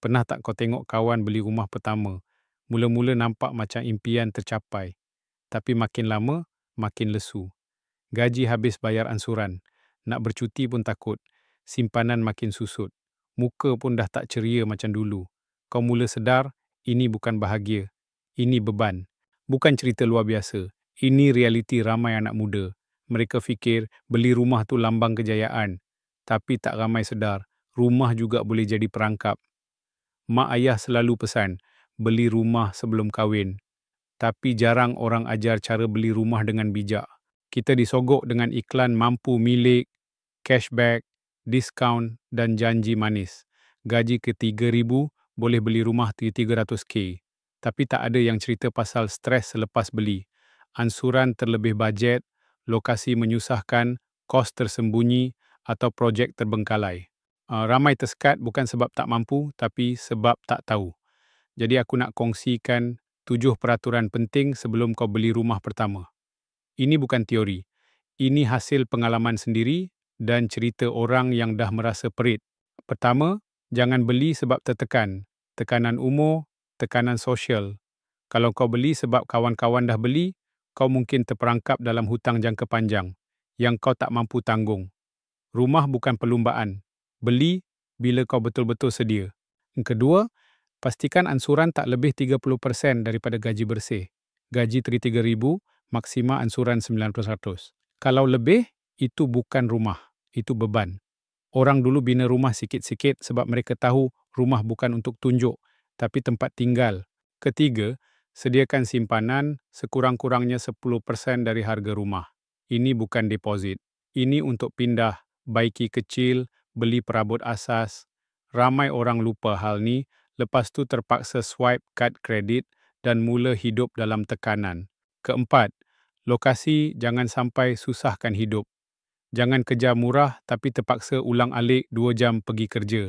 Pernah tak kau tengok kawan beli rumah pertama? Mula-mula nampak macam impian tercapai, tapi makin lama, makin lesu. Gaji habis bayar ansuran, nak bercuti pun takut, simpanan makin susut, muka pun dah tak ceria macam dulu. Kau mula sedar, ini bukan bahagia, ini beban. Bukan cerita luar biasa, ini realiti ramai anak muda. Mereka fikir beli rumah tu lambang kejayaan, tapi tak ramai sedar, rumah juga boleh jadi perangkap. Mak ayah selalu pesan, beli rumah sebelum kahwin. Tapi jarang orang ajar cara beli rumah dengan bijak. Kita disogok dengan iklan mampu milik, cashback, diskaun dan janji manis. Gaji ke 3,000 boleh beli rumah 300k. Tapi tak ada yang cerita pasal stres selepas beli. Ansuran terlebih bajet, lokasi menyusahkan, kos tersembunyi atau projek terbengkalai. Ramai tersekat bukan sebab tak mampu tapi sebab tak tahu. Jadi aku nak kongsikan 7 peraturan penting sebelum kau beli rumah pertama. Ini bukan teori. Ini hasil pengalaman sendiri dan cerita orang yang dah merasa perit. Pertama, jangan beli sebab tertekan. Tekanan umur, tekanan sosial. Kalau kau beli sebab kawan-kawan dah beli, kau mungkin terperangkap dalam hutang jangka panjang yang kau tak mampu tanggung. Rumah bukan perlumbaan. Beli bila kau betul-betul sedia. Yang kedua, pastikan ansuran tak lebih 30% daripada gaji bersih. Gaji 3,000, maksima ansuran 9%. Kalau lebih, itu bukan rumah, itu beban. Orang dulu bina rumah sikit-sikit sebab mereka tahu rumah bukan untuk tunjuk, tapi tempat tinggal. Ketiga, sediakan simpanan sekurang-kurangnya 10% dari harga rumah. Ini bukan deposit. Ini untuk pindah, baiki kecil, beli perabot asas. Ramai orang lupa hal ni, lepas tu terpaksa swipe kad kredit dan mula hidup dalam tekanan. Keempat, lokasi jangan sampai susahkan hidup. Jangan kejar murah tapi terpaksa ulang-alik 2 jam pergi kerja.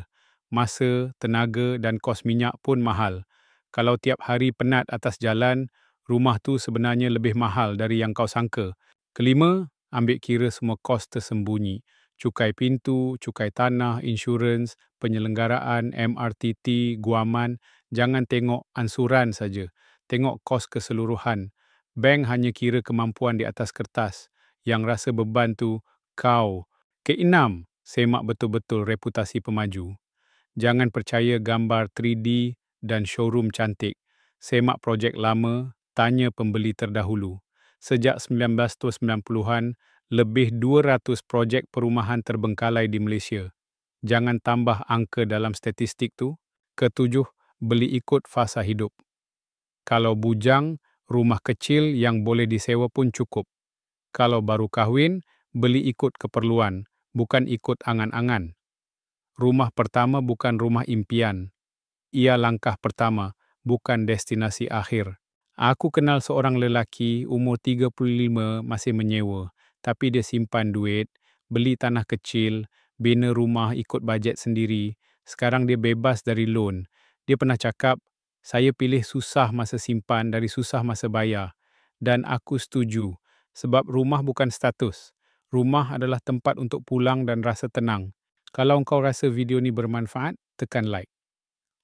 Masa, tenaga dan kos minyak pun mahal. Kalau tiap hari penat atas jalan, rumah tu sebenarnya lebih mahal dari yang kau sangka. Kelima, ambil kira semua kos tersembunyi. Cukai pintu, cukai tanah, insurans, penyelenggaraan, MRTT, guaman. Jangan tengok ansuran saja. Tengok kos keseluruhan. Bank hanya kira kemampuan di atas kertas. Yang rasa beban tu kau. Keenam, semak betul-betul reputasi pemaju. Jangan percaya gambar 3D dan showroom cantik. Semak projek lama, tanya pembeli terdahulu. Sejak 1990-an, lebih 200 projek perumahan terbengkalai di Malaysia. Jangan tambah angka dalam statistik tu. Ketujuh, beli ikut fasa hidup. Kalau bujang, rumah kecil yang boleh disewa pun cukup. Kalau baru kahwin, beli ikut keperluan, bukan ikut angan-angan. Rumah pertama bukan rumah impian. Ia langkah pertama, bukan destinasi akhir. Aku kenal seorang lelaki umur 35 masih menyewa, tapi dia simpan duit, beli tanah kecil, bina rumah ikut bajet sendiri. Sekarang dia bebas dari loan. Dia pernah cakap, saya pilih susah masa simpan dari susah masa bayar. Dan aku setuju, sebab rumah bukan status. Rumah adalah tempat untuk pulang dan rasa tenang. Kalau kau rasa video ni bermanfaat, tekan like.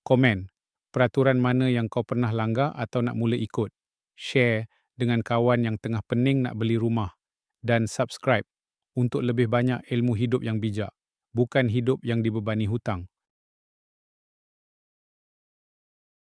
Komen, peraturan mana yang kau pernah langgar atau nak mula ikut. Share dengan kawan yang tengah pening nak beli rumah. Dan subscribe untuk lebih banyak ilmu hidup yang bijak. Bukan hidup yang dibebani hutang.